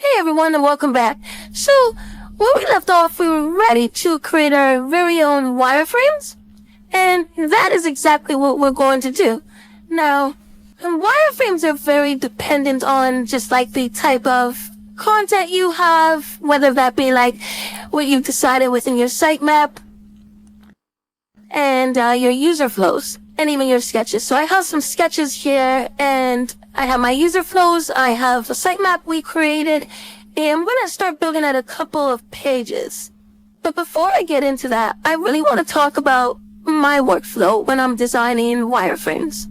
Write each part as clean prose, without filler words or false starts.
Hey everyone and welcome back. So, where we left off, we were ready to create our very own wireframes, and that is exactly what we're going to do. Now, wireframes are very dependent on just like the type of content you have, whether that be like what you've decided within your sitemap and your user flows, and even your sketches. So I have some sketches here, and I have my user flows, I have a sitemap we created, and I'm gonna start building out a couple of pages. But before I get into that, I really want to talk about my workflow when I'm designing wireframes.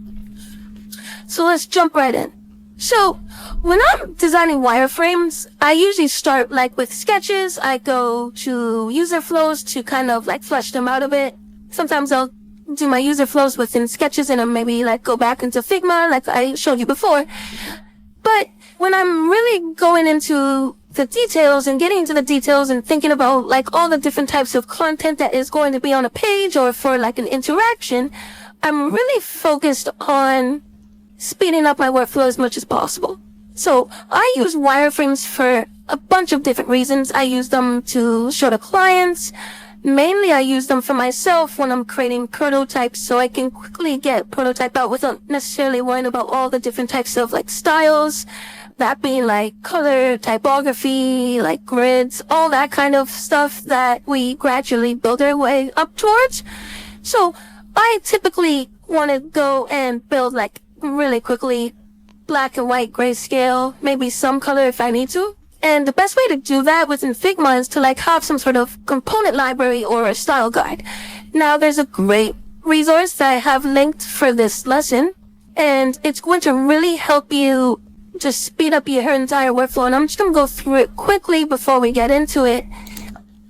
So let's jump right in. So when I'm designing wireframes, I usually start like with sketches. I go to user flows to kind of like flesh them out a bit. Sometimes I'll do my user flows within sketches and then maybe like go back into Figma like I showed you before. But when I'm really going into the details and getting into the details and thinking about like all the different types of content that is going to be on a page or for like an interaction, I'm really focused on speeding up my workflow as much as possible. So I use wireframes for a bunch of different reasons. I use them to show to clients. Mainly, I use them for myself when I'm creating prototypes so I can quickly get prototype out without necessarily worrying about all the different types of like styles, that being like color, typography, like grids, all that kind of stuff that we gradually build our way up towards. So I typically want to go and build like really quickly black and white grayscale, maybe some color if I need to. And the best way to do that within Figma is to like have some sort of component library or a style guide. Now there's a great resource that I have linked for this lesson, and it's going to really help you just speed up your entire workflow. And I'm just going to go through it quickly before we get into it.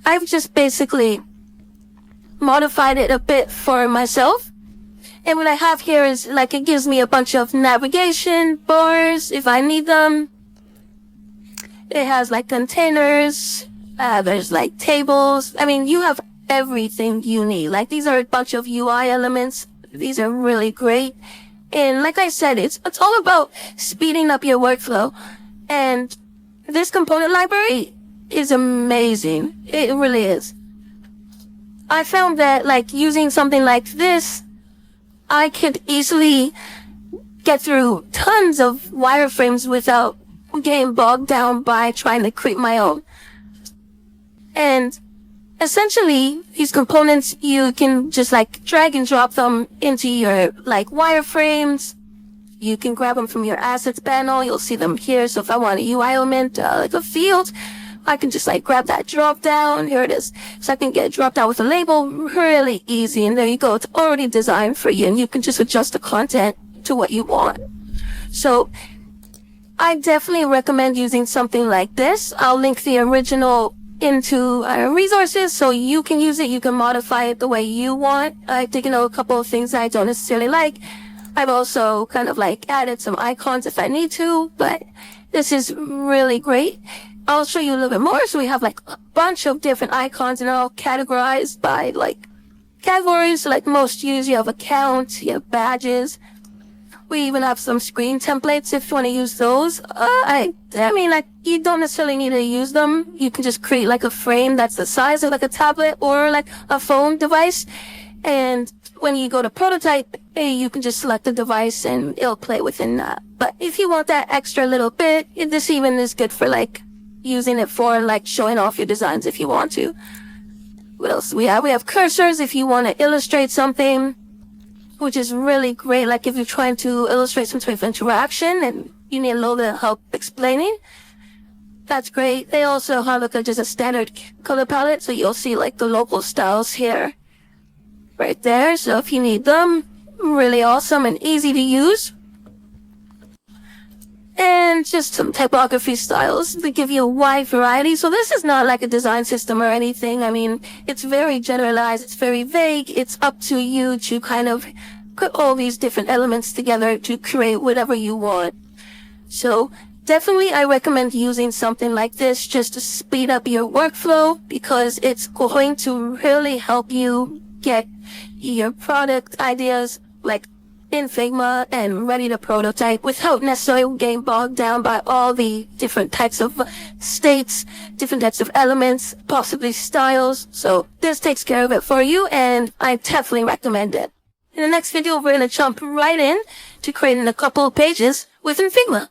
I've just basically modified it a bit for myself. And what I have here is like it gives me a bunch of navigation bars if I need them. It has like containers, there's like tables. I mean, you have everything you need. Like these are a bunch of UI elements. These are really great. And like I said, it's all about speeding up your workflow. And this component library is amazing. It really is. I found that like using something like this, I could easily get through tons of wireframes without getting bogged down by trying to create my own. And essentially, these components, you can just like drag and drop them into your like wireframes. You can grab them from your assets panel. You'll see them here. So if I want a UI element, like a field, I can just like grab that drop down. Here it is. So I can get it dropped down with a label really easy. And there you go. It's already designed for you. And you can just adjust the content to what you want. So I definitely recommend using something like this. I'll link the original into our resources so you can use it. You can modify it the way you want. I've taken out a couple of things that I don't necessarily like. I've also kind of like added some icons if I need to, but this is really great. I'll show you a little bit more. So we have like a bunch of different icons and they're all categorized by like categories. So like most used, you have account, you have badges. We even have some screen templates if you want to use those. I mean, like, you don't necessarily need to use them. You can just create like a frame that's the size of like a tablet or like a phone device. And when you go to prototype, you can just select the device and it'll play within that. But if you want that extra little bit, this even is good for like using it for like showing off your designs if you want to. What else do we have? We have cursors if you want to illustrate something, which is really great. Like if you're trying to illustrate some type of interaction and you need a little bit of help explaining, that's great. They also have like just a standard color palette, so you'll see like the local styles here, right there. So if you need them, really awesome and easy to use. And just some typography styles to give you a wide variety. So this is not like a design system or anything. I mean, it's very generalized. It's very vague. It's up to you to kind of put all these different elements together to create whatever you want. So definitely I recommend using something like this just to speed up your workflow because it's going to really help you get your product ideas like in Figma and ready to prototype without necessarily getting bogged down by all the different types of states, different types of elements, possibly styles. So this takes care of it for you, and I definitely recommend it. In the next video, we're going to jump right in to creating a couple of pages within Figma.